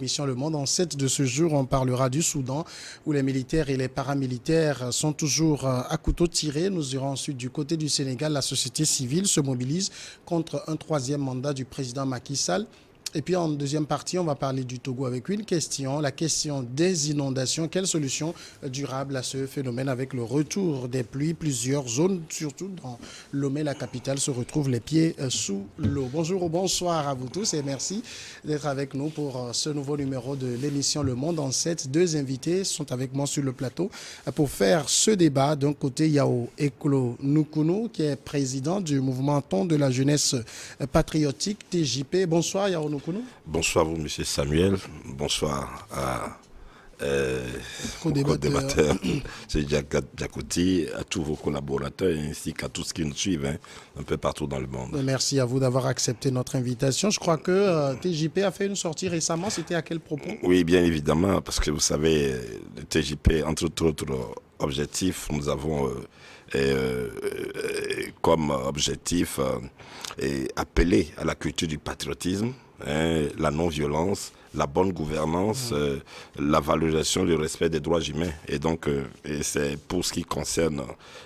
Mission Le Monde en 7 de ce jour, on parlera du Soudan où les militaires et les paramilitaires sont toujours à couteau tiré. Nous irons ensuite du côté du Sénégal. La société civile se mobilise contre un troisième mandat du président Macky Sall. Et puis en deuxième partie, on va parler du Togo avec une question, la question des inondations. Quelle solution durable à ce phénomène avec le retour des pluies? Plusieurs zones, surtout dans Lomé, la capitale, se retrouvent les pieds sous l'eau. Bonjour ou bonsoir à vous tous et merci d'être avec nous pour ce nouveau numéro de l'émission Le Monde en 7. Deux invités sont avec moi sur le plateau pour faire ce débat. D'un côté, Yao Ekolo Nukunu, qui est président du mouvement Ton de la jeunesse patriotique TJP. Bonsoir Yao Nukunu. Bonsoir à vous, monsieur Samuel. Bonsoir à co-débatteur, c'est Jakouti, à tous vos collaborateurs ainsi qu'à tous qui nous suivent un peu partout dans le monde. Merci à vous d'avoir accepté notre invitation. Je crois que TJP a fait une sortie récemment. C'était à quel propos? Oui, bien évidemment, parce que vous savez, le TJP, entre autres objectifs, nous avons comme objectif appeler à la culture du patriotisme, la non-violence, la bonne gouvernance, la valorisation, le respect des droits humains. Et donc, c'est pour ce qui concerne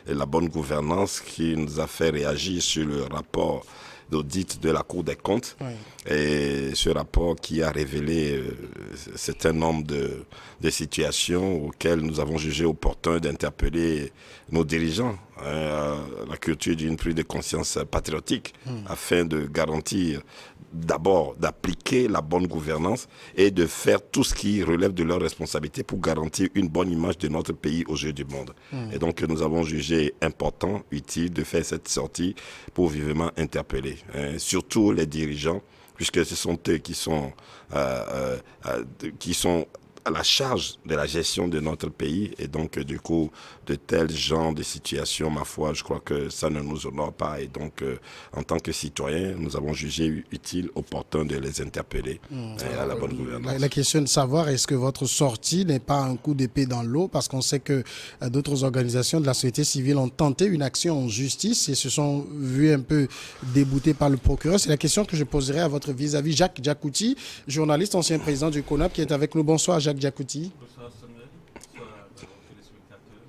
la bonne gouvernance qui nous a fait réagir sur le rapport d'audit de la Cour des comptes. Oui. Et ce rapport qui a révélé un certain nombre de situations auxquelles nous avons jugé opportun d'interpeller nos dirigeants à la culture d'une prise de conscience patriotique afin de garantir d'abord d'appliquer la bonne gouvernance et de faire tout ce qui relève de leurs responsabilités pour garantir une bonne image de notre pays aux yeux du monde. Et donc nous avons jugé important, utile de faire cette sortie pour vivement interpeller surtout les dirigeants, puisque ce sont eux qui sont à la charge de la gestion de notre pays. Et donc, du coup, de tels genres de situations, ma foi, je crois que ça ne nous honore pas. Et donc, en tant que citoyens, nous avons jugé utile, opportun de les interpeller à la bonne gouvernance. La question de savoir, est-ce que votre sortie n'est pas un coup d'épée dans l'eau? Parce qu'on sait que d'autres organisations de la société civile ont tenté une action en justice et se sont vues un peu déboutées par le procureur. C'est la question que je poserai à votre vis-à-vis, Jacques Jakouti, journaliste, ancien président du CONAP, qui est avec nous. Bonsoir, Jacques Jakouti. Bonsoir Samuel, bonsoir aux téléspectateurs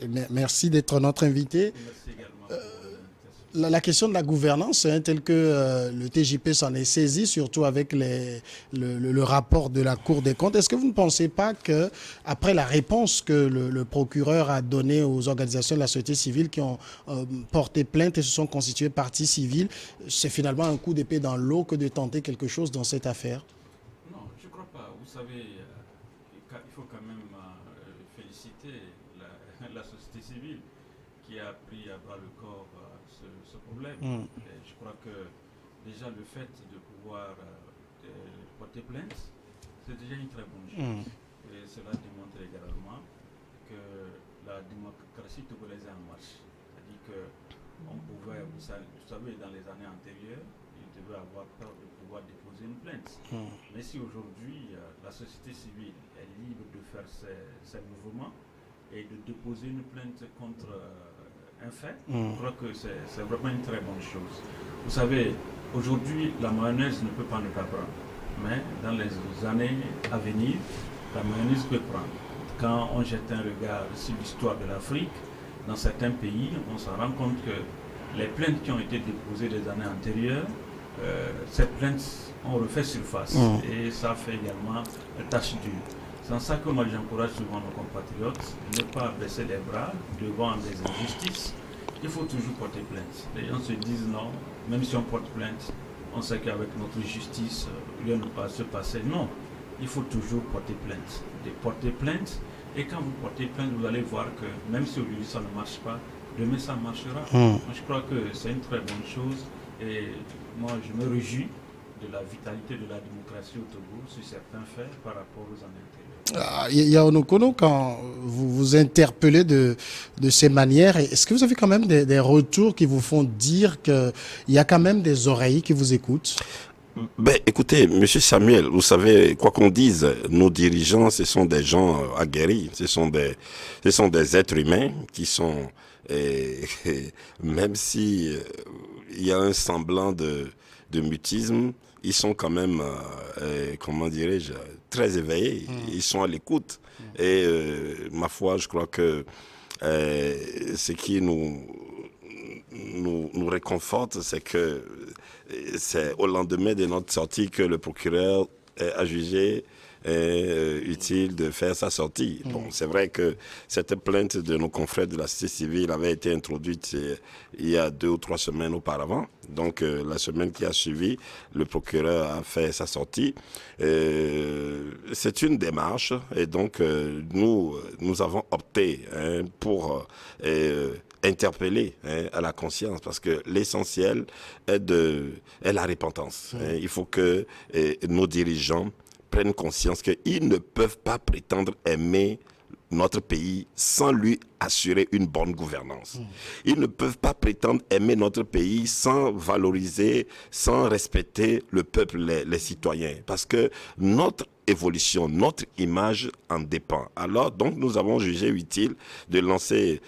de la. Merci d'être notre invité. Merci également. La question de la gouvernance, telle que le TJP s'en est saisi, surtout avec le rapport de la Cour des comptes, est-ce que vous ne pensez pas qu'après la réponse que le procureur a donnée aux organisations de la société civile qui ont porté plainte et se sont constituées partie civile, c'est finalement un coup d'épée dans l'eau que de tenter quelque chose dans cette affaire? Non, je ne crois pas. Vous savez, il faut quand même féliciter la société civile qui a pris à bras le corps ce problème. Et je crois que déjà le fait de pouvoir porter plainte, c'est déjà une très bonne chose. Et cela démontre également que la démocratie togolaise est en marche. C'est-à-dire qu'on pouvait, vous savez, dans les années antérieures, il devait avoir peur de pouvoir déposer une plainte. Mais si aujourd'hui, la société civile est libre de faire ses mouvements et de déposer une plainte contre un fait, je crois que c'est vraiment une très bonne chose. Vous savez, aujourd'hui, la mayonnaise ne peut pas ne pas prendre. Mais dans les années à venir, la mayonnaise peut prendre. Quand on jette un regard sur l'histoire de l'Afrique, dans certains pays, on se rend compte que les plaintes qui ont été déposées les années antérieures, ces plaintes ont refait surface et ça fait également une tâche dure. C'est en ça que moi j'encourage souvent nos compatriotes de ne pas baisser les bras devant des injustices. Il faut toujours porter plainte. Les gens se disent non, même si on porte plainte, on sait qu'avec notre justice, rien ne va se passer. Non, il faut toujours porter plainte. De porter plainte, et quand vous portez plainte, vous allez voir que même si aujourd'hui ça ne marche pas, demain ça marchera. Moi, je crois que c'est une très bonne chose et moi je me réjouis de la vitalité de la démocratie au Togo sur certains faits par rapport aux années antérieures. Yao Nukunu, quand vous vous interpellez de ces manières, est-ce que vous avez quand même des retours qui vous font dire qu'il y a quand même des oreilles qui vous écoutent? Ben, écoutez, monsieur Samuel, vous savez, quoi qu'on dise, nos dirigeants, ce sont des gens aguerris, ce sont des êtres humains qui sont, même si il y a un semblant de mutisme, ils sont quand même, comment dirais-je, très éveillés. Ils sont à l'écoute. Et ma foi, je crois que ce qui nous réconforte, c'est que c'est au lendemain de notre sortie que le procureur a jugé utile de faire sa sortie. Bon, c'est vrai que cette plainte de nos confrères de la société civile avait été introduite il y a 2 ou 3 semaines auparavant. Donc, la semaine qui a suivi, le procureur a fait sa sortie. C'est une démarche et donc nous avons opté pour interpeller à la conscience, parce que l'essentiel est la repentance. Il faut que nos dirigeants prennent conscience qu'ils ne peuvent pas prétendre aimer notre pays sans lui assurer une bonne gouvernance. Ils ne peuvent pas prétendre aimer notre pays sans valoriser, sans respecter le peuple, les citoyens. Parce que notre évolution, notre image en dépend. Alors, donc, nous avons jugé utile de lancer,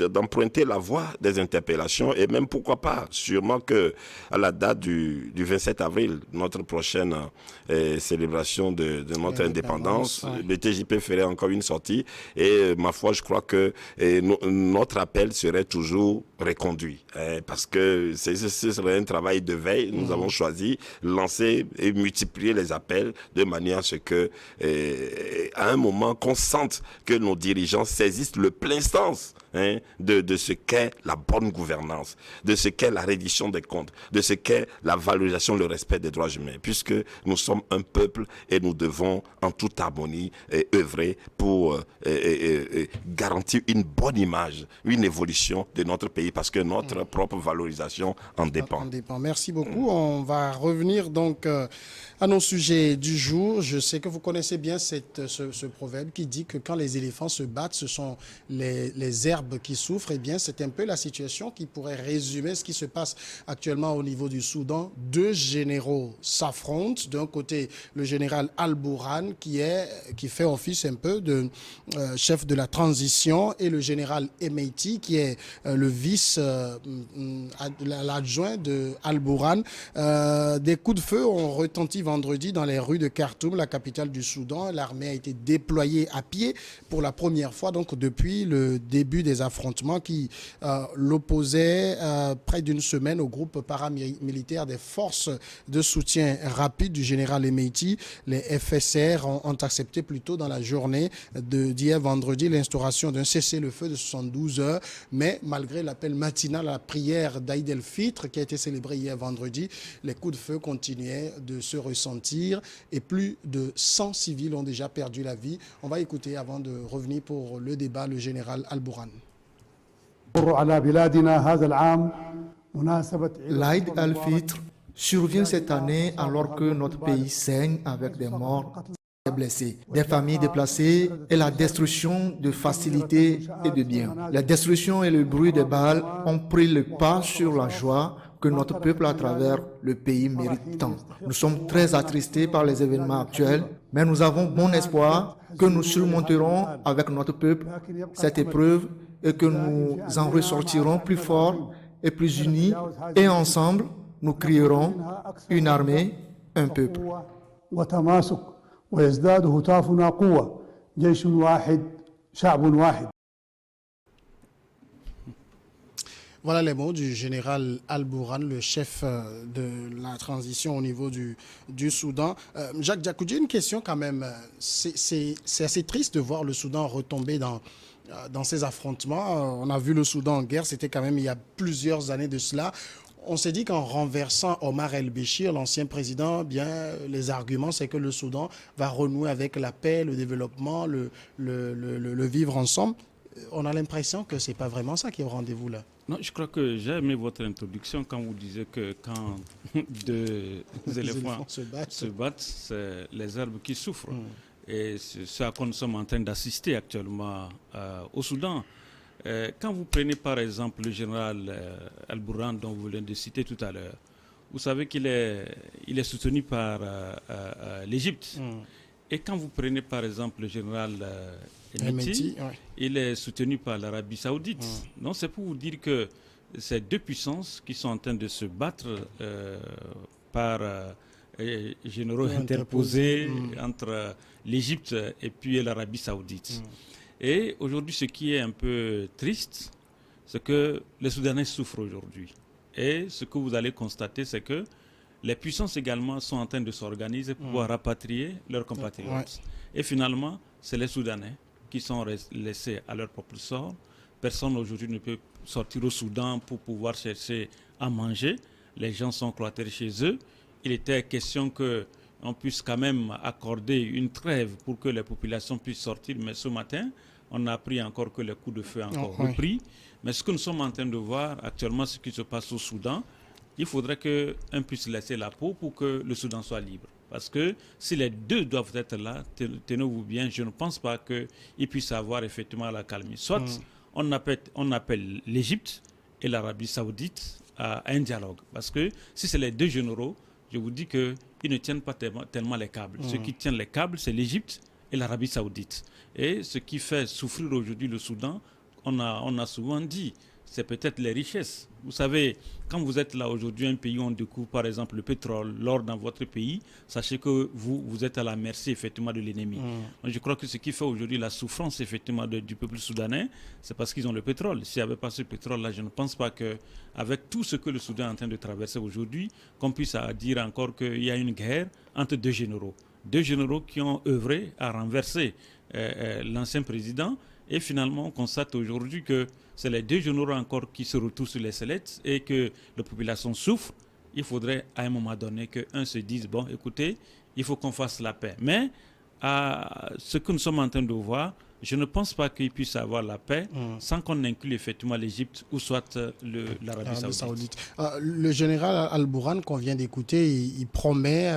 d'emprunter la voie des interpellations et même, pourquoi pas, sûrement que à la date du 27 avril, notre prochaine célébration de notre indépendance, le TJP ferait encore une sortie et ma foi, je crois que notre appel serait toujours reconduit parce que ce serait un travail de veille. Nous avons choisi lancer et multiplier les appels de manière à ce que à un moment qu'on sente que nos dirigeants saisissent le plein sens de ce qu'est la bonne gouvernance, de ce qu'est la reddition des comptes, de ce qu'est la valorisation, le respect des droits humains, puisque nous sommes un peuple et nous devons en toute harmonie œuvrer pour garantir une bonne image, une évolution de notre pays, parce que notre propre valorisation en dépend. Merci beaucoup. On va revenir donc à nos sujets du jour. Je sais que vous connaissez bien ce proverbe qui dit que quand les éléphants se battent, ce sont les herbes qui souffrent. Eh bien, c'est un peu la situation qui pourrait résumer ce qui se passe actuellement au niveau du Soudan. 2 généraux s'affrontent. D'un côté, le général Al-Bourhan qui fait office un peu de chef de la transition, et le général Emeiti qui est le l'adjoint de Al-Bourhan. Des coups de feu ont retenti vendredi dans les rues de Khartoum, la capitale du Soudan. L'armée a été déployée à pied pour la première fois donc depuis le début des affrontements qui l'opposaient près d'une semaine au groupe paramilitaire des forces de soutien rapide du général Emeiti. Les FSR ont accepté plus tôt dans la journée d'hier vendredi l'instauration d'un cessez-le-feu de 72 heures, mais malgré l'appel matinal à la prière d'Aïd el-Fitr qui a été célébré hier vendredi, les coups de feu continuaient de se ressentir et plus de 100 civils ont déjà perdu la vie. On va écouter, avant de revenir pour le débat, le général Al-Bourhan. L'Aïd al-Fitr survient cette année alors que notre pays saigne avec des morts et des blessés, des familles déplacées et la destruction de facilités et de biens. La destruction et le bruit des balles ont pris le pas sur la joie que notre peuple à travers le pays mérite tant. Nous sommes très attristés par les événements actuels, mais nous avons bon espoir que nous surmonterons avec notre peuple cette épreuve et que nous en ressortirons plus forts et plus unis, et ensemble, nous créerons une armée, un peuple. Voilà les mots du général Al-Bourhan, le chef de la transition au niveau du Soudan. Jacques Diakoudji, une question quand même. C'est assez triste de voir le Soudan retomber dans ces affrontements. On a vu le Soudan en guerre, c'était quand même il y a plusieurs années de cela. On s'est dit qu'en renversant Omar el-Béchir, l'ancien président, bien les arguments, c'est que le Soudan va renouer avec la paix, le développement, le vivre ensemble. On a l'impression que ce n'est pas vraiment ça qui est au rendez-vous là. Non, je crois que j'ai aimé votre introduction quand vous disiez que quand 2 éléphants se battent, c'est les herbes qui souffrent. Et c'est ce à quoi nous sommes en train d'assister actuellement au Soudan. Quand vous prenez par exemple le général Al-Bourhan dont vous venez de citer tout à l'heure, vous savez qu'il est soutenu par l'Égypte. Et quand vous prenez par exemple le général Emeiti, il est soutenu par l'Arabie Saoudite. Donc c'est pour vous dire que ces deux puissances qui sont en train de se battre par généraux interposés entre l'Égypte et puis l'Arabie Saoudite. Et aujourd'hui, ce qui est un peu triste, c'est que les Soudanais souffrent aujourd'hui. Et ce que vous allez constater, c'est que les puissances également sont en train de s'organiser pour pouvoir rapatrier leurs compatriotes. Et finalement, c'est les Soudanais qui sont laissés à leur propre sort. Personne aujourd'hui ne peut sortir au Soudan pour pouvoir chercher à manger. Les gens sont cloîtrés chez eux. Il était question qu'on puisse quand même accorder une trêve pour que les populations puissent sortir. Mais ce matin, on a appris encore que les coups de feu ont encore repris. Mais ce que nous sommes en train de voir actuellement, ce qui se passe au Soudan, il faudrait qu'on puisse laisser la peau pour que le Soudan soit libre. Parce que si les deux doivent être là, tenez-vous bien, je ne pense pas qu'ils puissent avoir effectivement la calmie. Soit on appelle l'Égypte et l'Arabie Saoudite à un dialogue. Parce que si c'est les deux généraux, je vous dis qu'ils ne tiennent pas tellement les câbles. Ceux qui tiennent les câbles, c'est l'Égypte et l'Arabie Saoudite. Et ce qui fait souffrir aujourd'hui le Soudan, on a souvent dit, c'est peut-être les richesses. Vous savez, quand vous êtes là aujourd'hui, un pays où on découvre par exemple le pétrole, l'or dans votre pays, sachez que vous êtes à la merci effectivement de l'ennemi. Donc, je crois que ce qui fait aujourd'hui la souffrance effectivement du peuple soudanais, c'est parce qu'ils ont le pétrole. S'il n'y avait pas ce pétrole-là, je ne pense pas qu'avec tout ce que le Soudan est en train de traverser aujourd'hui, qu'on puisse dire encore qu'il y a une guerre entre deux généraux. Deux généraux qui ont œuvré à renverser l'ancien président. Et finalement, on constate aujourd'hui que c'est les deux généraux encore qui se retrouvent sur les sellettes et que la population souffre. Il faudrait à un moment donné qu'un se dise, bon, écoutez, il faut qu'on fasse la paix. Mais à ce que nous sommes en train de voir, je ne pense pas qu'il puisse avoir la paix sans qu'on inclue effectivement l'Égypte ou soit l'Arabie Saoudite. Le général Al-Bourhan qu'on vient d'écouter, il promet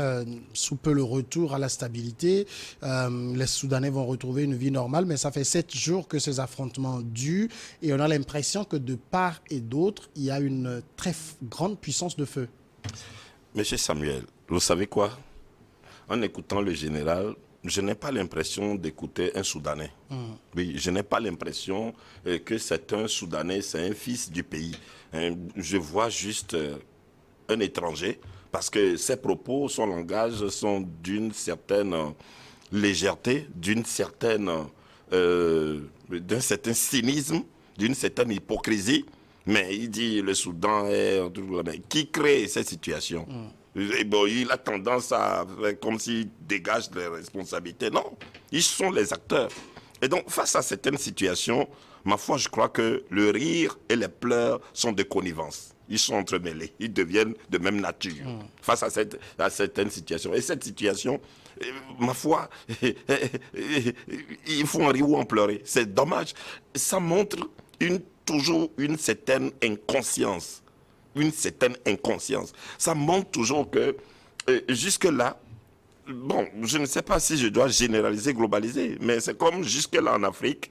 sous peu le retour à la stabilité. Les Soudanais vont retrouver une vie normale, mais ça fait 7 jours que ces affrontements durent et on a l'impression que de part et d'autre, il y a une très grande puissance de feu. Monsieur Samuel, vous savez quoi? En écoutant le général, je n'ai pas l'impression d'écouter un Soudanais. Oui, je n'ai pas l'impression que c'est un Soudanais, c'est un fils du pays. Je vois juste un étranger, parce que ses propos, son langage sont d'une certaine légèreté, d'un certain cynisme, d'une certaine hypocrisie. Mais il dit le Soudan est... Qui crée cette situation? Et bon, il a tendance à faire comme s'il dégage les responsabilités. Non, ils sont les acteurs. Et donc, face à certaines situations, ma foi, je crois que le rire et les pleurs sont de connivence. Ils sont entremêlés, ils deviennent de même nature face à certaines situations. Et cette situation, ma foi, il faut en rire ou en pleurer. C'est dommage. Ça montre toujours une certaine inconscience. Ça montre toujours que jusque-là, bon, je ne sais pas si je dois généraliser, globaliser, mais c'est comme jusque-là en Afrique,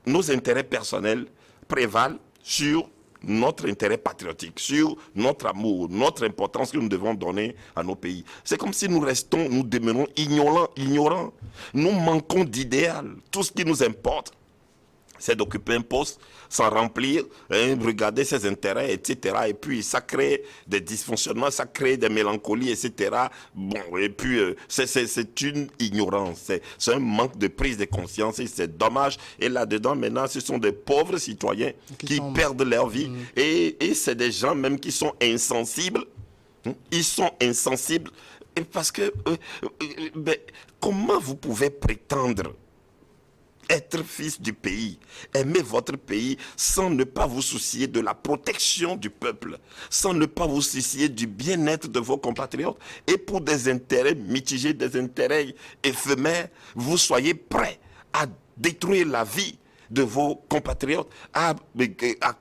nos intérêts personnels prévalent sur notre intérêt patriotique, sur notre amour, notre importance que nous devons donner à nos pays. C'est comme si nous demeurons ignorants. Nous manquons d'idéal. Tout ce qui nous importe, c'est d'occuper un poste, s'en remplir, regarder ses intérêts, etc. Et puis, ça crée des dysfonctionnements, ça crée des mélancolies, etc. Bon, et puis, c'est une ignorance, c'est un manque de prise de conscience et c'est dommage. Et là-dedans, maintenant, ce sont des pauvres citoyens qui perdent leur vie. Et c'est des gens même qui sont insensibles. Ils sont insensibles parce que comment vous pouvez prétendre être fils du pays, aimer votre pays sans ne pas vous soucier de la protection du peuple, sans ne pas vous soucier du bien-être de vos compatriotes et pour des intérêts mitigés, des intérêts éphémères, vous soyez prêts à détruire la vie de vos compatriotes, à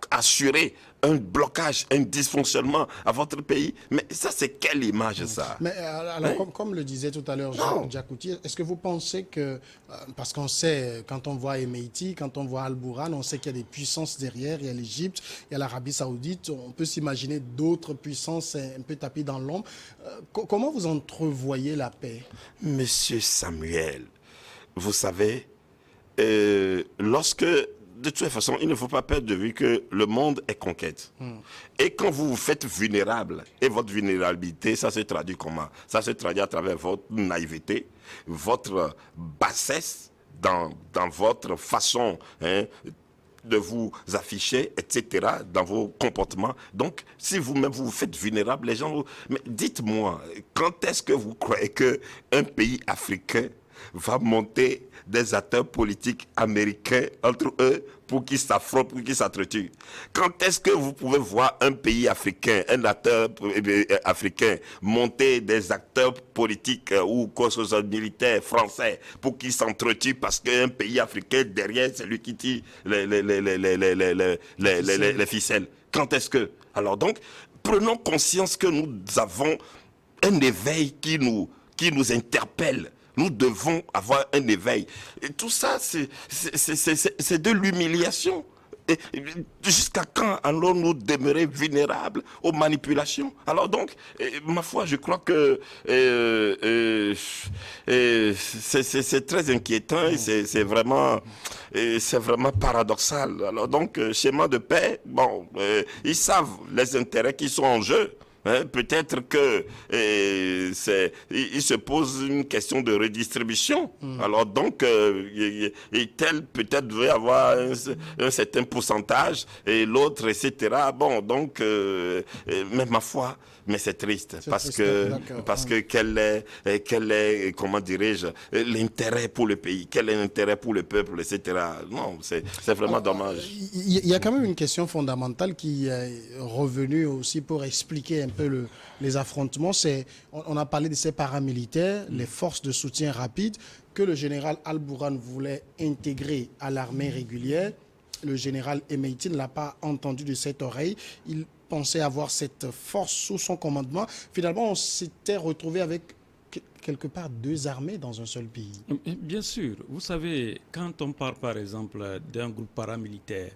assurer un blocage, un dysfonctionnement à votre pays. Mais ça, c'est quelle image, ça? Mais alors, comme le disait tout à l'heure Diakouty, est-ce que vous pensez que, parce qu'on sait, quand on voit Emeiti, quand on voit Al-Bourhan, on sait qu'il y a des puissances derrière, il y a l'Égypte, il y a l'Arabie Saoudite, on peut s'imaginer d'autres puissances un peu tapées dans l'ombre. Comment vous entrevoyez la paix? Monsieur Samuel, vous savez, lorsque de toute façon, il ne faut pas perdre de vue que le monde est conquête. Et quand vous vous faites vulnérable, et votre vulnérabilité, ça se traduit comment? Ça se traduit à travers votre naïveté, votre bassesse dans votre façon de vous afficher, etc., dans vos comportements. Donc, si vous-même vous vous faites vulnérable, les gens vous... Mais dites-moi, quand est-ce que vous croyez qu'un pays africain va monter des acteurs politiques américains entre eux pour qu'ils s'affrontent, pour qu'ils s'entretuent? Quand est-ce que vous pouvez voir un pays africain, un acteur africain monter des acteurs politiques ou militaires français pour qu'ils s'entretuent parce qu'un pays africain derrière c'est lui qui tire les ficelles? Quand est-ce que? Alors donc, prenons conscience que nous avons un éveil qui nous interpelle. Nous devons avoir un éveil. Et tout ça, c'est de l'humiliation. Jusqu'à quand allons-nous demeurer vulnérables aux manipulations? Alors donc, ma foi, je crois que c'est très inquiétant et c'est vraiment paradoxal. Alors donc, schéma de paix, bon, ils savent les intérêts qui sont en jeu. Peut-être que il se pose une question de redistribution. Alors donc, tel peut-être devait avoir un certain pourcentage et l'autre, etc. Bon, donc, mais ma foi, mais c'est triste parce que quel est, comment dirais-je, l'intérêt pour le pays, quel est l'intérêt pour le peuple, etc. Non, c'est vraiment dommage. Il y a quand même une question fondamentale qui est revenue aussi pour expliquer un peu les affrontements. On a parlé de ces paramilitaires, les forces de soutien rapide que le général Al-Bourhan voulait intégrer à l'armée régulière. Le général Emeiti ne l'a pas entendu de cette oreille. Il pensait avoir cette force sous son commandement. Finalement, on s'était retrouvé avec quelque part deux armées dans un seul pays. Bien sûr. Vous savez, quand on parle par exemple d'un groupe paramilitaire,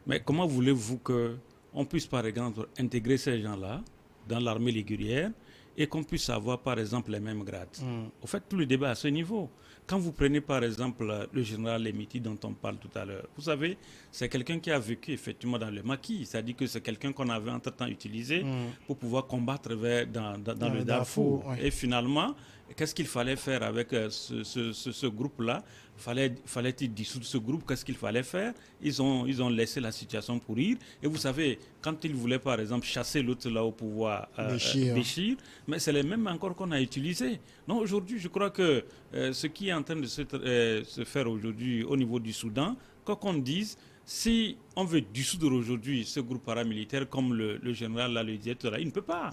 mais comment voulez-vous qu'on puisse par exemple intégrer ces gens-là dans l'armée régulière et qu'on puisse avoir par exemple les mêmes grades? Au fait, tout le débat à ce niveau. Quand vous prenez par exemple le général Emeiti dont on parle tout à l'heure, vous savez, c'est quelqu'un qui a vécu effectivement dans le maquis, c'est-à-dire que c'est quelqu'un qu'on avait entre-temps utilisé pour pouvoir combattre dans le Darfour. Oui. Et finalement, qu'est-ce qu'il fallait faire avec ce groupe-là? Fallait-il dissoudre ce groupe? Qu'est-ce qu'il fallait faire? Ils ont laissé la situation pourrir. Et vous savez, quand ils voulaient par exemple chasser l'autre là au pouvoir, Béchir, mais c'est les mêmes encore qu'on a utilisés. Non, aujourd'hui, je crois que ce qui est en train de se faire aujourd'hui au niveau du Soudan, quoi qu'on dise, si on veut dissoudre aujourd'hui ce groupe paramilitaire, comme le général là le disait tout à l'heure, il ne peut pas.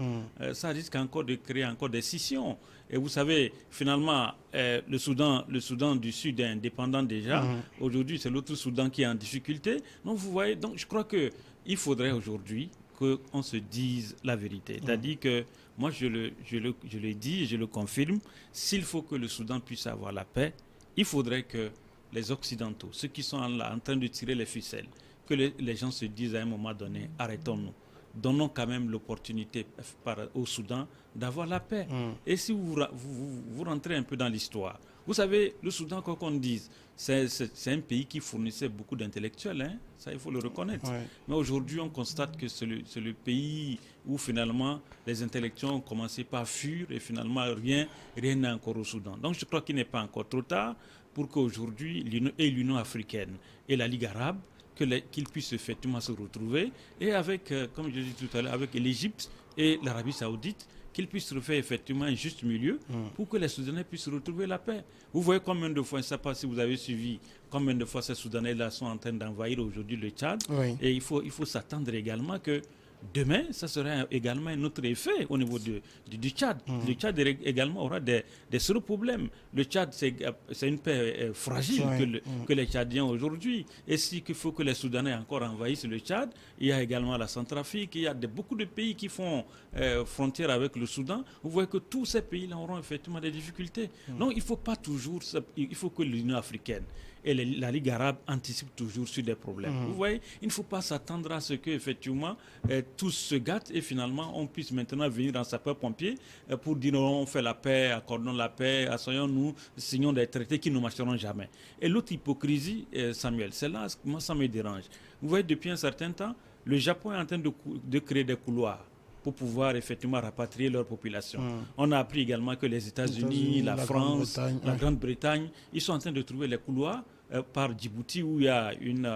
Ça risque encore de créer encore des scissions. Et vous savez, finalement, le Soudan du Sud est indépendant déjà. Aujourd'hui, c'est l'autre Soudan qui est en difficulté. Donc, vous voyez, donc je crois qu'il faudrait aujourd'hui qu'on se dise la vérité. C'est-à-dire que moi, je le dis et je le confirme, s'il faut que le Soudan puisse avoir la paix, il faudrait que les Occidentaux, ceux qui sont là en train de tirer les ficelles, que les gens se disent à un moment donné, arrêtons-nous. Donnons quand même l'opportunité au Soudan d'avoir la paix. Et si vous rentrez un peu dans l'histoire, vous savez, le Soudan, quoi qu'on dise, c'est un pays qui fournissait beaucoup d'intellectuels, hein, ça il faut le reconnaître. Ouais. Mais aujourd'hui, on constate que c'est le pays où finalement les intellectuels ont commencé par fuir et finalement rien n'est encore au Soudan. Donc je crois qu'il n'est pas encore trop tard pour qu'aujourd'hui l'Union africaine et la Ligue arabe qu'ils puissent effectivement se retrouver et avec, comme je l'ai dit tout à l'heure, avec l'Égypte et l'Arabie saoudite, qu'ils puissent refaire effectivement un juste milieu pour que les Soudanais puissent retrouver la paix. Vous voyez combien de fois, je ne sais pas si vous avez suivi, combien de fois ces Soudanais-là sont en train d'envahir aujourd'hui le Tchad. Oui. Et il faut s'attendre également que demain, ça sera également un autre effet au niveau du Tchad. Le Tchad également aura des sérieux problèmes. Le Tchad, c'est une paix fragile que les Tchadiens ont aujourd'hui. Et s'il faut que les Soudanais encore envahissent le Tchad, il y a également la Centrafrique, il y a beaucoup de pays qui font frontière avec le Soudan. Vous voyez que tous ces pays-là auront effectivement des difficultés. Donc il ne faut pas toujours... Il faut que l'Union africaine et la Ligue arabe anticipe toujours sur des problèmes. Vous voyez, il ne faut pas s'attendre à ce qu'effectivement tous se gâtent et finalement on puisse maintenant venir en sapeur-pompier pour dire on fait la paix, accordons la paix, asseyons-nous, signons des traités qui ne marcheront jamais. Et l'autre hypocrisie, Samuel, c'est là, moi ça me dérange. Vous voyez, depuis un certain temps, le Japon est en train de créer des couloirs pour pouvoir effectivement rapatrier leur population. On a appris également que les États-Unis, la France, la Grande-Bretagne, ils sont en train de trouver les couloirs par Djibouti où il y a une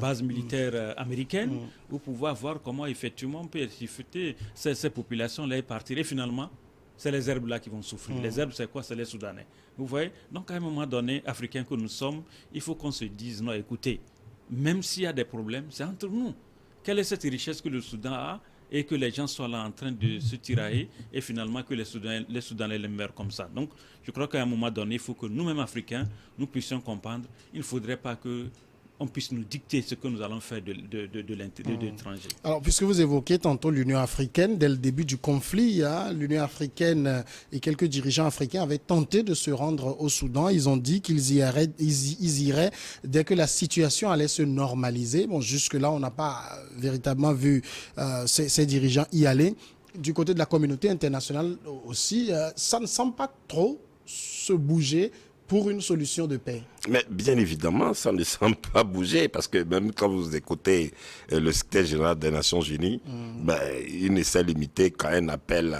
base militaire américaine pour pouvoir voir comment effectivement on peut effectuer ces populations-là et partir. Et finalement, c'est les herbes-là qui vont souffrir. Les herbes, c'est quoi? C'est les Soudanais. Vous voyez? Donc à un moment donné, Africains que nous sommes, il faut qu'on se dise, non, écoutez, même s'il y a des problèmes, c'est entre nous. Quelle est cette richesse que le Soudan a et que les gens soient là en train de se tirailler et finalement que les Soudanais les meurent comme ça. Donc, je crois qu'à un moment donné, il faut que nous-mêmes, Africains, nous puissions comprendre. Il ne faudrait pas qu'on puisse nous dicter ce que nous allons faire de l'étranger. Alors, puisque vous évoquez tantôt l'Union africaine, dès le début du conflit, l'Union africaine et quelques dirigeants africains avaient tenté de se rendre au Soudan. Ils ont dit qu'ils y iraient dès que la situation allait se normaliser. Bon, jusque-là, on n'a pas véritablement vu ces dirigeants y aller. Du côté de la communauté internationale aussi, ça ne semble pas trop se bouger pour une solution de paix. Mais bien évidemment, ça ne semble pas bouger parce que même quand vous écoutez le secrétaire général des Nations Unies, il ne s'est limité qu'à un appel,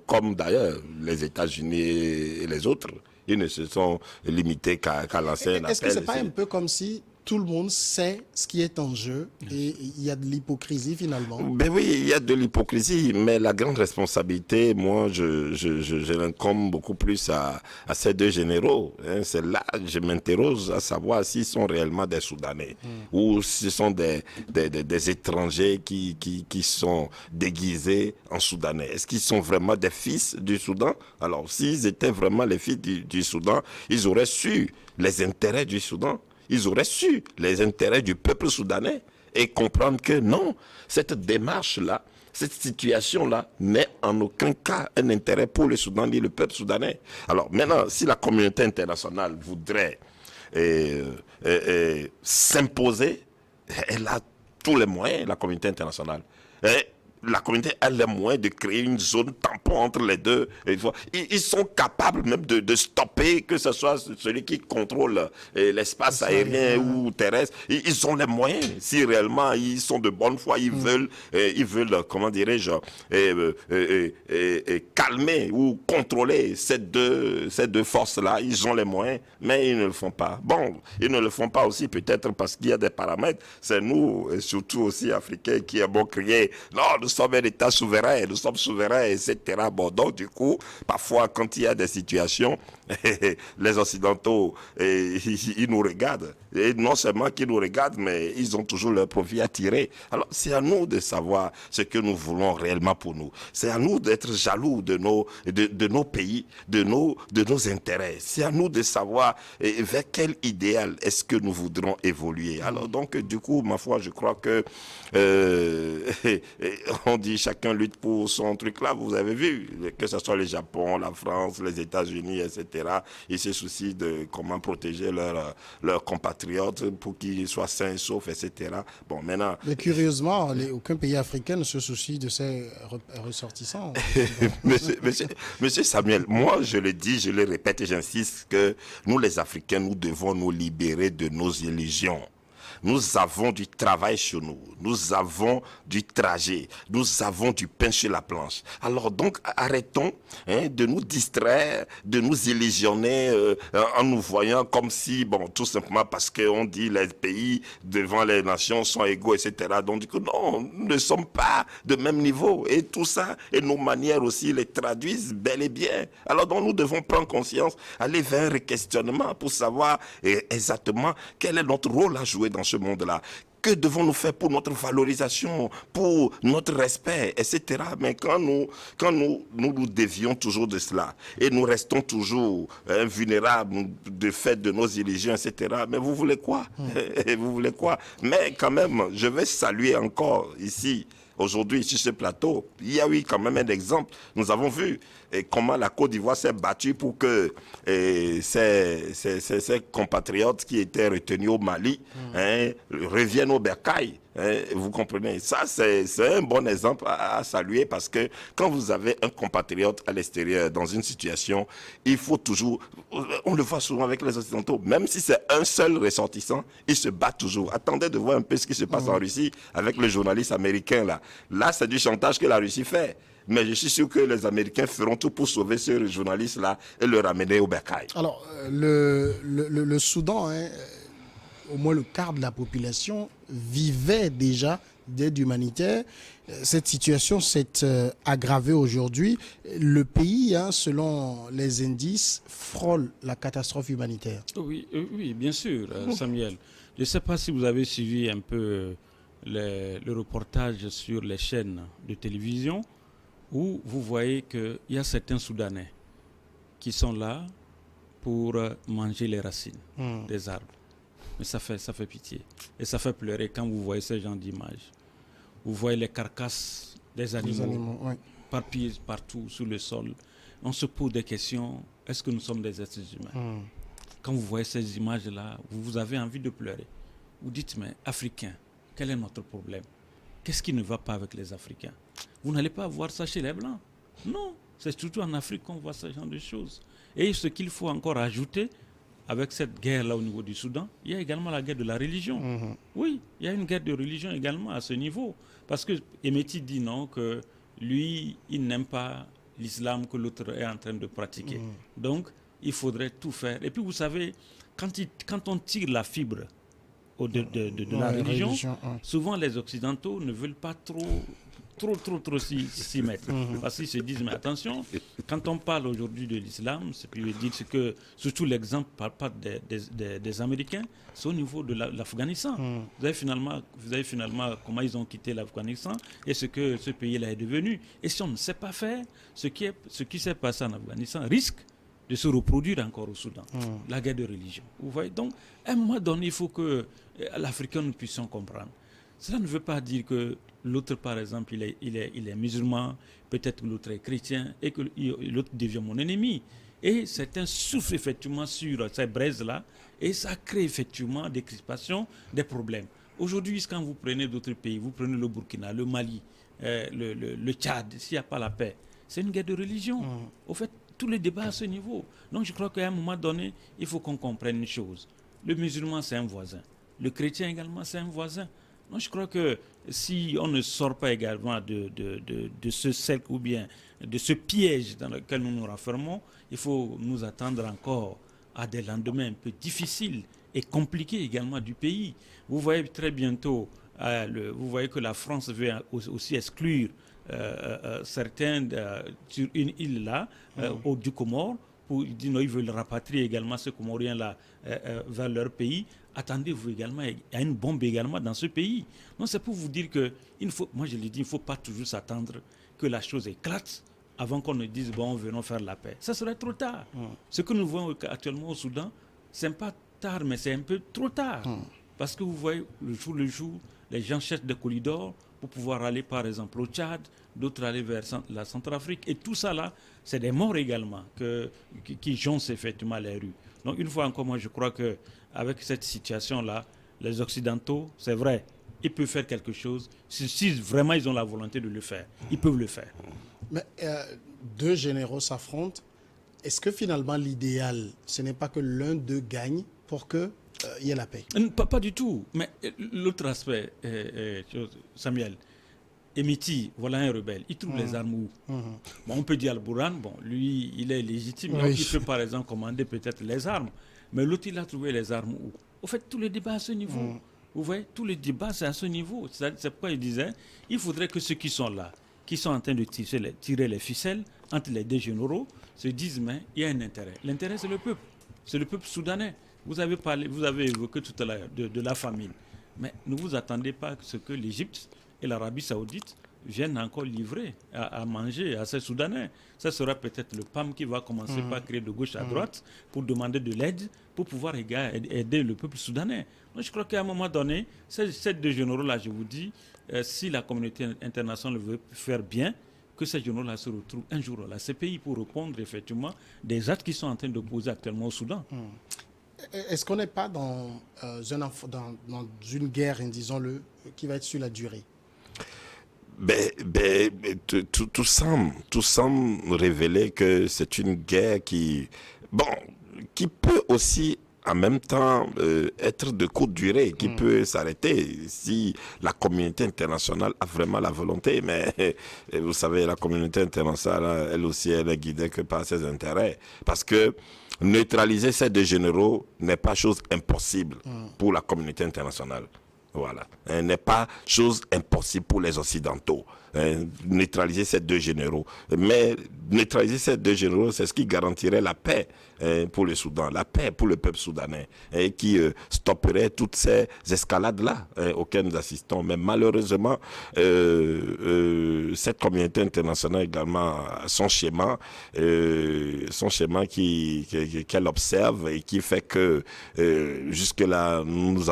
comme d'ailleurs les États-Unis et les autres, ils ne se sont limités qu'à lancer un appel. Est-ce que ce n'est pas un peu comme si tout le monde sait ce qui est en jeu et il y a de l'hypocrisie finalement? Ben oui, il y a de l'hypocrisie, mais la grande responsabilité, moi, je l'incombe beaucoup plus à ces deux généraux. C'est là que je m'interroge à savoir s'ils sont réellement des Soudanais ou si ce sont des étrangers qui sont déguisés en Soudanais. Est-ce qu'ils sont vraiment des fils du Soudan? Alors, s'ils étaient vraiment les fils du Soudan, ils auraient su les intérêts du Soudan. Ils auraient su les intérêts du peuple soudanais et comprendre que non, cette démarche-là, cette situation-là n'est en aucun cas un intérêt pour le Soudan ni le peuple soudanais. Alors maintenant, si la communauté internationale voudrait s'imposer, elle a tous les moyens, la communauté internationale. La communauté a les moyens de créer une zone tampon entre les deux. Ils sont capables même de stopper, que ce soit celui qui contrôle l'espace aérien ou terrestre. Ils ont les moyens. Si réellement ils sont de bonne foi, ils veulent, comment dirais-je, calmer ou contrôler ces deux forces-là. Ils ont les moyens, mais ils ne le font pas. Bon, ils ne le font pas aussi peut-être parce qu'il y a des paramètres. C'est nous, et surtout aussi Africains, qui avons crié « Non, nous sommes un État souverain, nous sommes souverains, etc. » Bon, donc du coup, parfois quand il y a des situations, les Occidentaux, ils nous regardent. Et non seulement qu'ils nous regardent, mais ils ont toujours leur profit à tirer. Alors c'est à nous de savoir ce que nous voulons réellement pour nous. C'est à nous d'être jaloux de nos pays, de nos intérêts. C'est à nous de savoir vers quel idéal est-ce que nous voudrons évoluer. Alors donc du coup, ma foi, je crois que on dit chacun lutte pour son truc là, vous avez vu, que ce soit le Japon, la France, les États-Unis, etc. Ils se soucient de comment protéger leurs compatriotes pour qu'ils soient sains et saufs, etc. Bon, maintenant... Mais curieusement, aucun pays africain ne se soucie de ses ressortissants. Monsieur Samuel, moi je le dis, je le répète et j'insiste que nous les Africains, nous devons nous libérer de nos illusions. Nous avons du travail sur nous, nous avons du trajet, nous avons du pain sur la planche. Alors donc arrêtons de nous distraire, de nous illusionner en nous voyant comme si, bon, tout simplement parce qu'on dit les pays devant les nations sont égaux, etc. Donc du coup, non, nous ne sommes pas de même niveau. Et tout ça, et nos manières aussi les traduisent bel et bien. Alors donc nous devons prendre conscience, aller vers un questionnement pour savoir exactement quel est notre rôle à jouer dans ce monde-là. Que devons-nous faire pour notre valorisation, pour notre respect, etc. Mais quand nous dévions toujours de cela et nous restons toujours vulnérables de fait de nos illusions, etc. Mais vous voulez quoi? Vous voulez quoi? Mais quand même, je vais saluer encore ici Aujourd'hui, sur ce plateau, il y a eu quand même un exemple. Nous avons vu comment la Côte d'Ivoire s'est battue pour que ses compatriotes qui étaient retenus au Mali reviennent au bercail. Vous comprenez, ça c'est un bon exemple à saluer, parce que quand vous avez un compatriote à l'extérieur dans une situation, il faut toujours, on le voit souvent avec les Occidentaux, même si c'est un seul ressortissant, ils se battent toujours. Attendez de voir un peu ce qui se passe en Russie avec le journaliste américain là. Là c'est du chantage que la Russie fait. Mais je suis sûr que les Américains feront tout pour sauver ce journaliste-là et le ramener au bercail. Alors, le Soudan, au moins le quart de la population vivait déjà d'aide humanitaire. Cette situation s'est aggravée aujourd'hui. Le pays, selon les indices, frôle la catastrophe humanitaire. Oui, bien sûr, Samuel. Je ne sais pas si vous avez suivi un peu le reportage sur les chaînes de télévision, où vous voyez qu'il y a certains Soudanais qui sont là pour manger les racines des arbres. Mais ça fait pitié. Et ça fait pleurer quand vous voyez ce genre d'images. Vous voyez les carcasses des animaux parpillées partout sur le sol. On se pose des questions. Est-ce que nous sommes des êtres humains? Quand vous voyez ces images-là, vous avez envie de pleurer. Vous dites, mais Africains, quel est notre problème? Qu'est-ce qui ne va pas avec les Africains? Vous n'allez pas voir ça chez les Blancs. Non, c'est surtout en Afrique qu'on voit ce genre de choses. Et ce qu'il faut encore ajouter, avec cette guerre-là au niveau du Soudan, il y a également la guerre de la religion. Oui, il y a une guerre de religion également à ce niveau. Parce que Emeti dit non, que lui, il n'aime pas l'islam que l'autre est en train de pratiquer. Donc, il faudrait tout faire. Et puis, vous savez, quand on tire la fibre de la religion, souvent les Occidentaux ne veulent pas trop s'y mettre. Parce qu'ils se disent, mais attention, quand on parle aujourd'hui de l'islam, ce qui veut dire que, surtout l'exemple pas des Américains, c'est au niveau de l'Afghanistan. Vous avez finalement comment ils ont quitté l'Afghanistan et ce que ce pays-là est devenu. Et si on ne sait pas faire, ce qui s'est passé en Afghanistan risque de se reproduire encore au Soudan. La guerre de religion. Vous voyez, donc, à un moment donné, il faut que l'Africain, nous puissions comprendre. Cela ne veut pas dire que l'autre, par exemple, il est musulman, peut-être que l'autre est chrétien, et que l'autre devient mon ennemi. Et certains souffrent effectivement sur ces braises-là, et ça crée effectivement des crispations, des problèmes. Aujourd'hui, quand vous prenez d'autres pays, vous prenez le Burkina, le Mali, le Tchad, s'il n'y a pas la paix, c'est une guerre de religion. Au fait, tous les débats à ce niveau. Donc je crois qu'à un moment donné, il faut qu'on comprenne une chose. Le musulman, c'est un voisin. Le chrétien également, c'est un voisin. Donc je crois que si on ne sort pas également de ce cercle ou bien de ce piège dans lequel nous nous renfermons, il faut nous attendre encore à des lendemains un peu difficiles et compliqués également du pays. Vous voyez très bientôt, vous voyez que la France veut aussi exclure certains sur une île là, du Comore, pour dire non, ils veulent rapatrier également ces Comoriens là vers leur pays. Attendez-vous également, il y a une bombe également dans ce pays. Donc c'est pour vous dire que, moi je l'ai dit, il ne faut pas toujours s'attendre que la chose éclate avant qu'on ne dise bon, venons faire la paix. Ça serait trop tard. Ce que nous voyons actuellement au Soudan, ce n'est pas tard, mais c'est un peu trop tard. Parce que vous voyez, le jour, les gens cherchent des corridors pour pouvoir aller par exemple au Tchad, d'autres aller vers la Centrafrique. Et tout ça là, c'est des morts également qui joncent effectivement les rues. Donc une fois encore, moi je crois qu'avec cette situation-là, les Occidentaux, c'est vrai, ils peuvent faire quelque chose. Si vraiment ils ont la volonté de le faire, ils peuvent le faire. Mais deux généraux s'affrontent. Est-ce que finalement l'idéal, ce n'est pas que l'un d'eux gagne pour qu'il y ait la paix? Pas du tout. Mais l'autre aspect, Samuel, Emeti, voilà un rebelle. Il trouve les armes où? Bon, on peut dire Al-Bourhan, bon, lui, il est légitime. Oui. Il peut par exemple commander peut-être les armes. Mais l'autre, il a trouvé les armes où? Au fait, tous les débats à ce niveau. Vous voyez, tous les débats, c'est à ce niveau. C'est pourquoi il disait, il faudrait que ceux qui sont là, qui sont en train de tirer les ficelles entre les deux généraux, se disent, mais il y a un intérêt. L'intérêt, c'est le peuple. C'est le peuple soudanais. Vous avez évoqué tout à l'heure de la famine. Mais ne vous attendez pas à ce que l'Égypte et l'Arabie saoudite viennent encore livrer à manger à ces Soudanais. Ça sera peut-être le PAM qui va commencer par créer de gauche à droite pour demander de l'aide, pour pouvoir aider le peuple soudanais. Donc, je crois qu'à un moment donné, ces deux généraux-là, je vous dis, si la communauté internationale veut faire bien, que ces généraux-là se retrouvent un jour à la CPI pour répondre effectivement des actes qu'ils sont en train de poser actuellement au Soudan. Est-ce qu'on n'est pas dans une guerre, disons-le, qui va être sur la durée? Tout semble révéler que c'est une guerre qui peut aussi en même temps être de courte durée, qui peut s'arrêter si la communauté internationale a vraiment la volonté. Mais vous savez, la communauté internationale, elle aussi, elle est guidée que par ses intérêts. Parce que neutraliser ces deux généraux n'est pas chose impossible pour la communauté internationale. Voilà. N'est pas chose impossible pour les Occidentaux. Neutraliser ces deux généraux. Mais neutraliser ces deux généraux, c'est ce qui garantirait la paix pour le Soudan, la paix pour le peuple soudanais, et qui stopperait toutes ces escalades-là auxquelles nous assistons. Mais malheureusement, cette communauté internationale également a son schéma qu'elle observe et qui fait que jusque-là, nous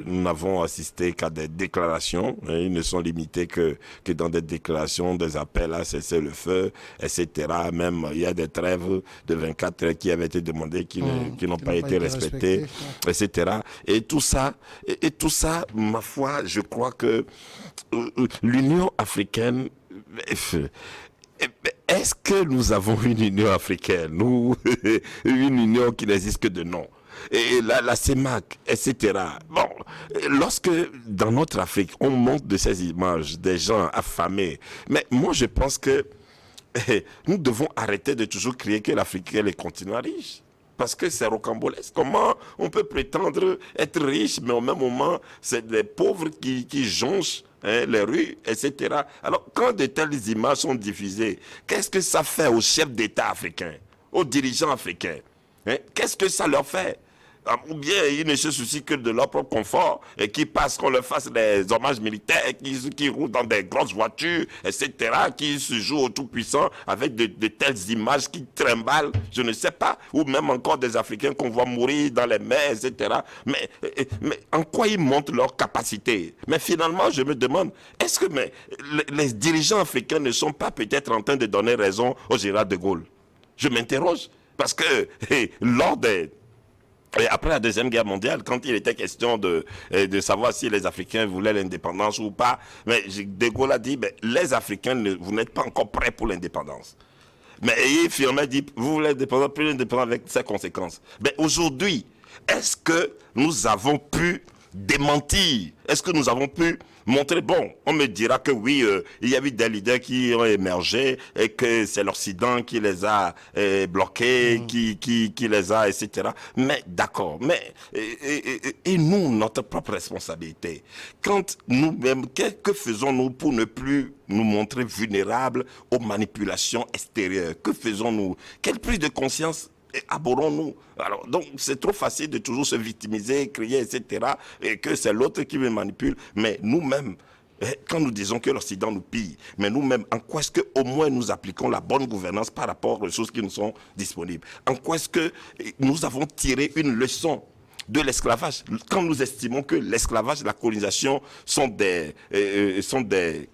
n'avons assisté qu'à des déclarations. Ils ne sont limités que dans des déclarations, des appels à cesser le feu, etc. Même il y a des trêves de 24 heures qui avaient été demandées, qui n'ont pas été respectées, etc. Et tout ça, ma foi, je crois que l'Union africaine... Est-ce que nous avons une Union africaine ou une Union qui n'existe que de nom? Et la CEMAC, etc. Bon, lorsque dans notre Afrique, on montre de ces images des gens affamés, mais moi je pense que nous devons arrêter de toujours crier que l'Afrique est continent riche. Parce que c'est rocambolesque. Comment on peut prétendre être riche, mais au même moment, c'est des pauvres qui jonchent les rues, etc. Alors, quand de telles images sont diffusées, qu'est-ce que ça fait aux chefs d'État africains, aux dirigeants africains? Qu'est-ce que ça leur fait? Ou bien ils ne se soucient que de leur propre confort et qui passent qu'on leur fasse des hommages militaires, qui roulent dans des grosses voitures, etc., qui se jouent au tout-puissant avec de telles images qui trimballent, je ne sais pas, ou même encore des Africains qu'on voit mourir dans les mers, etc. Mais en quoi ils montrent leur capacité? Mais finalement, je me demande, est-ce que les dirigeants africains ne sont pas peut-être en train de donner raison au général de Gaulle? Je m'interroge, parce que et après la Deuxième Guerre mondiale, quand il était question de savoir si les Africains voulaient l'indépendance ou pas, mais De Gaulle a dit, les Africains, vous n'êtes pas encore prêts pour l'indépendance. Mais il finalement dit, vous voulez l'indépendance, plus l'indépendance avec ses conséquences. Mais aujourd'hui, est-ce que nous avons pu démentir? Est-ce que nous avons pu montrer, bon, on me dira que oui, il y a eu des leaders qui ont émergé et que c'est l'Occident qui les a bloqués, qui les a, etc. Mais d'accord, mais et nous, notre propre responsabilité, quand nous-mêmes, que faisons-nous pour ne plus nous montrer vulnérables aux manipulations extérieures? Que faisons-nous? Quelle prise de conscience abordons-nous? Alors, donc, c'est trop facile de toujours se victimiser, crier, etc., et que c'est l'autre qui me manipule. Mais nous-mêmes, quand nous disons que l'Occident nous pille, mais nous-mêmes, en quoi est-ce qu'au moins nous appliquons la bonne gouvernance par rapport aux ressources qui nous sont disponibles? En quoi est-ce que nous avons tiré une leçon de l'esclavage, quand nous estimons que l'esclavage et la colonisation sont des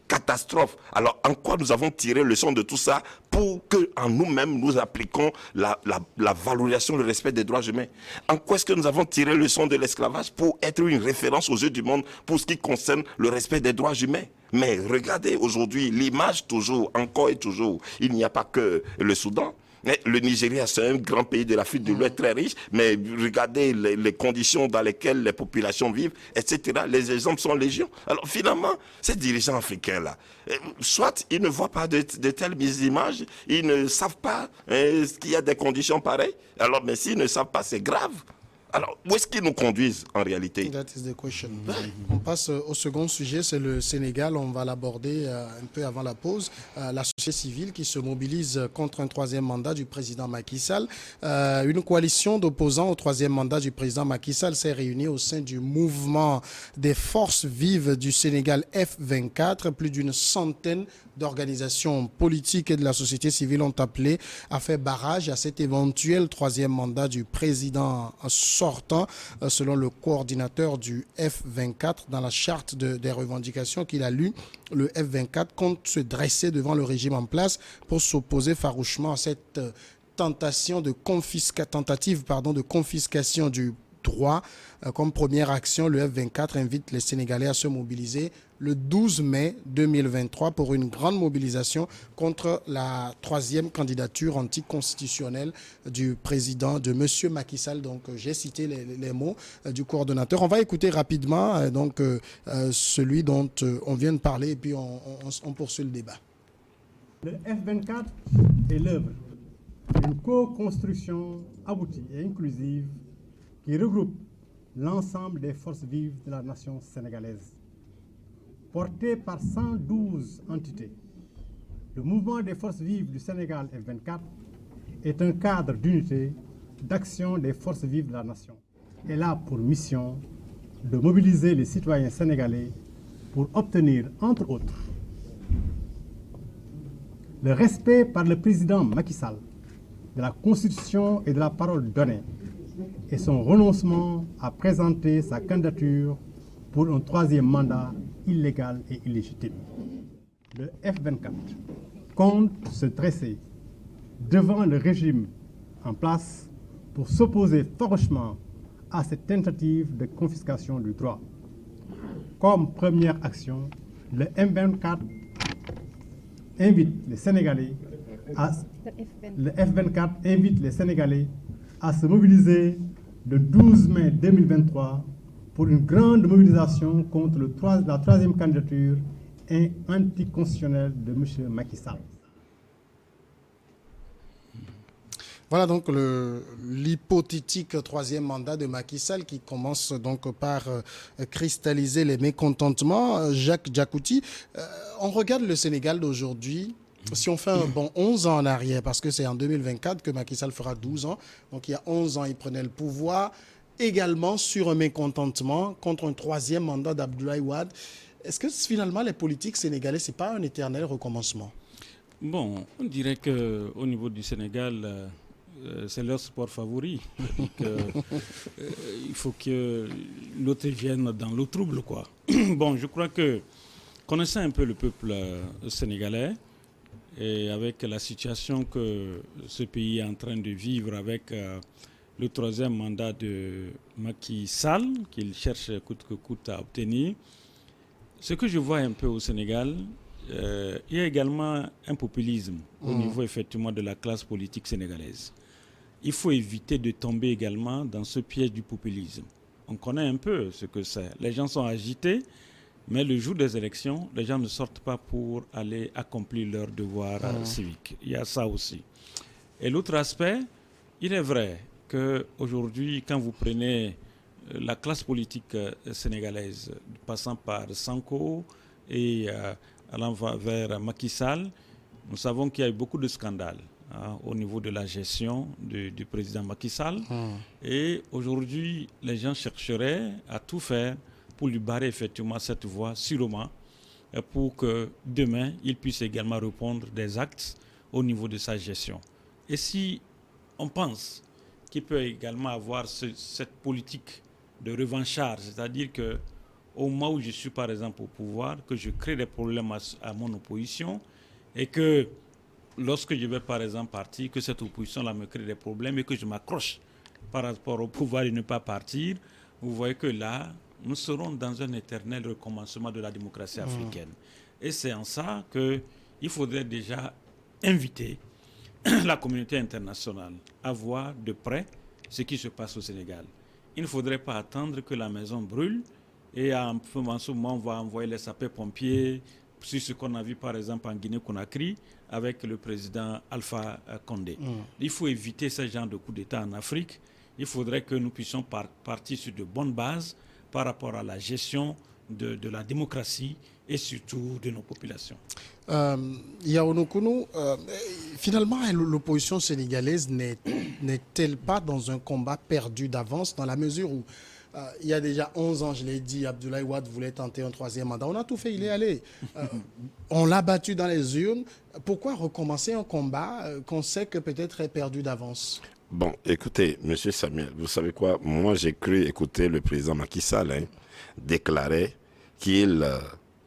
catastrophes? Alors, en quoi nous avons tiré leçon de tout ça pour que en nous-mêmes, nous appliquons la valorisation, le respect des droits humains? En quoi est-ce que nous avons tiré leçon de l'esclavage pour être une référence aux yeux du monde pour ce qui concerne le respect des droits humains? Mais regardez aujourd'hui, l'image toujours, encore et toujours, il n'y a pas que le Soudan. Le Nigeria, c'est un grand pays de l'Afrique de l'Ouest très riche, mais regardez les conditions dans lesquelles les populations vivent, etc. Les exemples sont légion. Alors finalement, ces dirigeants africains-là, soit ils ne voient pas de telles images, ils ne savent pas qu'il y a des conditions pareilles. Alors, mais s'ils ne savent pas, c'est grave. Alors, où est-ce qu'ils nous conduisent en réalité? That is the question. On passe au second sujet, c'est le Sénégal. On va l'aborder un peu avant la pause. La société civile qui se mobilise contre un troisième mandat du président Macky Sall. Une coalition d'opposants au troisième mandat du président Macky Sall s'est réunie au sein du mouvement des forces vives du Sénégal F24. Plus d'une centaine d'organisations politiques et de la société civile ont appelé à faire barrage à cet éventuel troisième mandat du président sortant, selon le coordinateur du F24. Dans la charte des revendications qu'il a lue, le F24 compte se dresser devant le régime en place pour s'opposer farouchement à cette tentative de confiscation du droit. Comme première action, le F24 invite les Sénégalais à se mobiliser le 12 mai 2023 pour une grande mobilisation contre la troisième candidature anticonstitutionnelle du président, de M. Macky Sall. Donc, j'ai cité les mots du coordonnateur. On va écouter rapidement celui dont on vient de parler et puis on poursuit le débat. Le F24 est l'œuvre d'une co-construction aboutie et inclusive qui regroupe l'ensemble des forces vives de la nation sénégalaise. Porté par 112 entités, le mouvement des forces vives du Sénégal F24 est un cadre d'unité, d'action des forces vives de la nation. Elle a pour mission de mobiliser les citoyens sénégalais pour obtenir, entre autres, le respect par le président Macky Sall de la Constitution et de la parole donnée et son renoncement à présenter sa candidature pour un troisième mandat illégal et illégitime. Le F24 compte se dresser devant le régime en place pour s'opposer farouchement à cette tentative de confiscation du droit. Comme première action, le F24 invite les Sénégalais à se mobiliser le 12 mai 2023 pour une grande mobilisation contre la troisième candidature anticonstitutionnelle de M. Macky Sall. Voilà donc l'hypothétique troisième mandat de Macky Sall qui commence donc par cristalliser les mécontentements. Jacques Diakouty, on regarde le Sénégal d'aujourd'hui. Si on fait un bon 11 ans en arrière, parce que c'est en 2024 que Macky Sall fera 12 ans, donc il y a 11 ans, il prenait le pouvoir, également sur un mécontentement contre un troisième mandat d'Abdoulaye Wade. Est-ce que finalement les politiques sénégalais, ce n'est pas un éternel recommencement? Bon, on dirait qu'au niveau du Sénégal, c'est leur sport favori. Il faut que l'autre vienne dans l'eau trouble, quoi. Bon, je crois que, connaissant un peu le peuple sénégalais, et avec la situation que ce pays est en train de vivre avec le troisième mandat de Macky Sall, qu'il cherche coûte que coûte à obtenir, ce que je vois un peu au Sénégal, il y a également un populisme au niveau effectivement de la classe politique sénégalaise. Il faut éviter de tomber également dans ce piège du populisme. On connaît un peu ce que c'est. Les gens sont agités, mais le jour des élections, les gens ne sortent pas pour aller accomplir leur devoir civique. Il y a ça aussi. Et l'autre aspect, il est vrai qu'aujourd'hui, quand vous prenez la classe politique sénégalaise, passant par Sanko et allant vers Macky Sall, nous savons qu'il y a eu beaucoup de scandales au niveau de la gestion du président Macky Sall. Et aujourd'hui, les gens chercheraient à tout faire pour lui barrer effectivement cette voie, sûrement, pour que demain, il puisse également répondre des actes au niveau de sa gestion. Et si on pense qu'il peut également avoir cette politique de revanchard, c'est-à-dire qu'au moment où je suis par exemple au pouvoir, que je crée des problèmes à mon opposition et que lorsque je vais par exemple partir, que cette opposition-là me crée des problèmes et que je m'accroche par rapport au pouvoir et ne pas partir, vous voyez que là, nous serons dans un éternel recommencement de la démocratie africaine. Et c'est en ça qu'il faudrait déjà inviter la communauté internationale à voir de près ce qui se passe au Sénégal. Il ne faudrait pas attendre que la maison brûle et à un moment on va envoyer les sapeurs-pompiers sur ce qu'on a vu par exemple en Guinée-Conakry avec le président Alpha Condé. Il faut éviter ce genre de coup d'État en Afrique. il faudrait que nous puissions partir sur de bonnes bases par rapport à la gestion de la démocratie et surtout de nos populations. Yaoundé Kounou, finalement, l'opposition sénégalaise n'est-elle pas dans un combat perdu d'avance dans la mesure où il y a déjà 11 ans, je l'ai dit, Abdoulaye Wade voulait tenter un troisième mandat. On a tout fait, il est allé. On l'a battu dans les urnes. Pourquoi recommencer un combat qu'on sait que peut-être est perdu d'avance? Bon, écoutez, Monsieur Samuel, vous savez quoi? Moi, j'ai cru écouter le président Macky Sall déclarer qu'il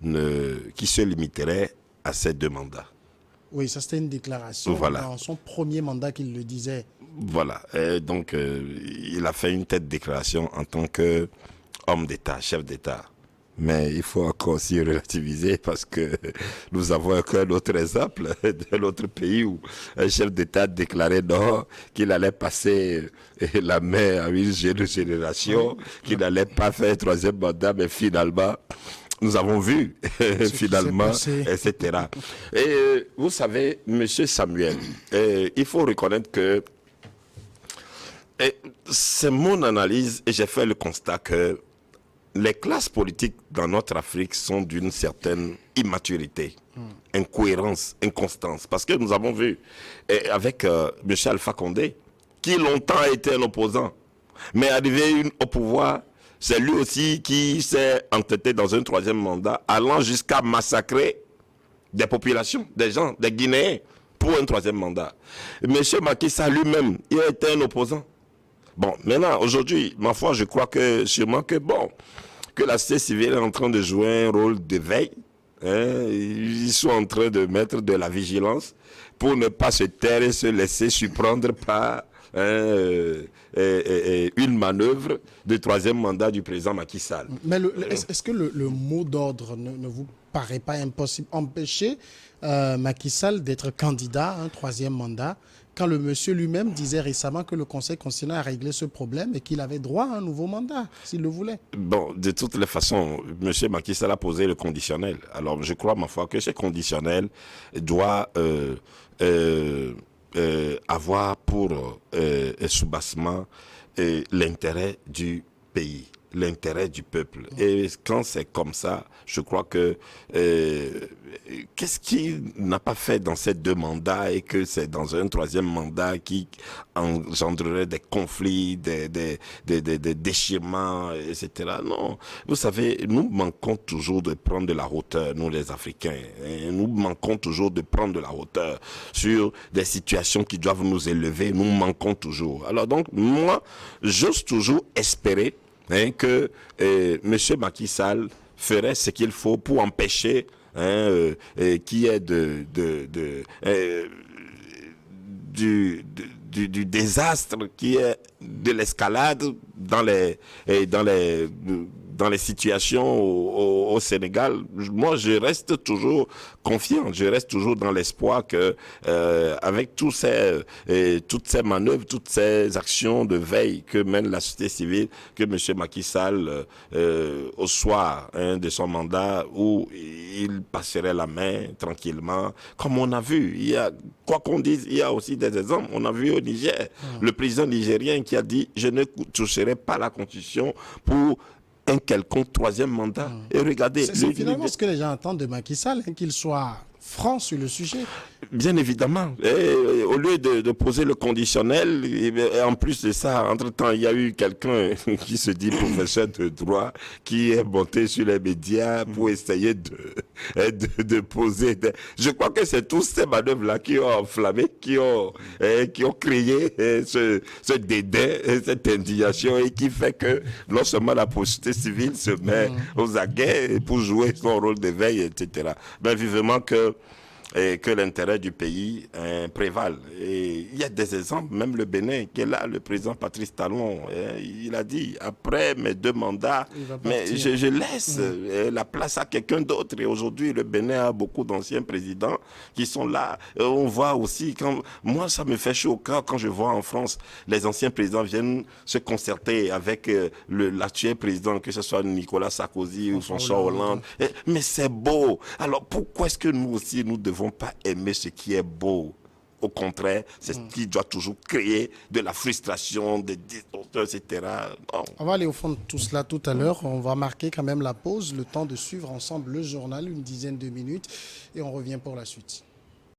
se limiterait à ces 2 mandats. Oui, ça c'était une déclaration dans son premier mandat qu'il le disait. Voilà, et donc il a fait une telle déclaration en tant qu'homme d'État, chef d'État. Mais il faut encore aussi relativiser parce que nous avons un autre exemple d'un autre pays où un chef d'État déclarait non, qu'il allait passer la main à une génération, qu'il n'allait pas faire un troisième mandat, mais finalement, nous avons vu, finalement, etc. Et vous savez, Monsieur Samuel, il faut reconnaître que c'est mon analyse et j'ai fait le constat que les classes politiques dans notre Afrique sont d'une certaine immaturité, incohérence, inconstance. Parce que nous avons vu avec M. Alpha Condé, qui longtemps a été un opposant, mais arrivé au pouvoir, c'est lui aussi qui s'est entêté dans un troisième mandat, allant jusqu'à massacrer des populations, des gens, des Guinéens, pour un troisième mandat. M. Macky Sall lui-même, il a été un opposant. Bon, maintenant, aujourd'hui, ma foi, je crois que sûrement que la société civile est en train de jouer un rôle de veille. Ils sont en train de mettre de la vigilance pour ne pas se taire et se laisser surprendre par une manœuvre de troisième mandat du président Macky Sall. Mais est-ce que le mot d'ordre ne vous paraît pas impossible? Empêcher Macky Sall d'être candidat à un troisième mandat, quand le monsieur lui-même disait récemment que le Conseil constitutionnel a réglé ce problème et qu'il avait droit à un nouveau mandat, s'il le voulait. Bon, de toutes les façons, monsieur Macky Sall a posé le conditionnel. Alors, je crois, ma foi, que ce conditionnel doit avoir pour soubassement l'intérêt du pays, l'intérêt du peuple. Et quand c'est comme ça, je crois que qu'est-ce qu'il n'a pas fait dans ces 2 mandats et que c'est dans un troisième mandat qui engendrerait des conflits, des déchirements, etc. Non, vous savez, nous manquons toujours de prendre de la hauteur, nous les Africains. Et nous manquons toujours de prendre de la hauteur sur des situations qui doivent nous élever. Nous manquons toujours. Alors donc, moi, j'ose toujours espérer que M. Macky Sall ferait ce qu'il faut pour empêcher qu'il y ait du désastre, qui est de l'escalade dans les situations au Sénégal. Moi, je reste toujours confiant, je reste toujours dans l'espoir que avec toutes ces manœuvres, toutes ces actions de veille que mène la société civile, que M. Macky Sall, au soir de son mandat, où il passerait la main tranquillement, comme on a vu. Il y a, quoi qu'on dise, il y a aussi des exemples. On a vu au Niger, le président nigérien qui a dit « Je ne toucherai pas la Constitution pour un quelconque troisième mandat. » Et regardez... C'est finalement ce que les gens attendent de Macky Sall, qu'il soit franc sur le sujet. Bien évidemment. Et au lieu de poser le conditionnel, et en plus de ça, entre-temps, il y a eu quelqu'un qui se dit professeur de droit, qui est monté sur les médias pour essayer de poser... Je crois que c'est tous ces manœuvres-là qui ont enflammé, qui ont créé ce dédain, cette indignation, et qui fait que non seulement la société civile se met aux aguets pour jouer son rôle de veille, etc. Mais vivement que l'intérêt du pays prévale. Et il y a des exemples, même le Bénin, qui est là, le président Patrice Talon, il a dit, après mes 2 mandats, mais je laisse la place à quelqu'un d'autre. Et aujourd'hui, le Bénin a beaucoup d'anciens présidents qui sont là. On voit aussi, moi, ça me fait chaud au cœur quand je vois en France, les anciens présidents viennent se concerter avec l'actuel président, que ce soit Nicolas Sarkozy ou François Hollande. Mais c'est beau. Alors pourquoi est-ce que nous aussi, nous devons pas aimer ce qui est beau? Au contraire, c'est ce qui doit toujours créer de la frustration, des désordres, etc. Non. On va aller au fond de tout cela tout à l'heure. On va marquer quand même la pause, le temps de suivre ensemble le journal, une dizaine de minutes, et on revient pour la suite.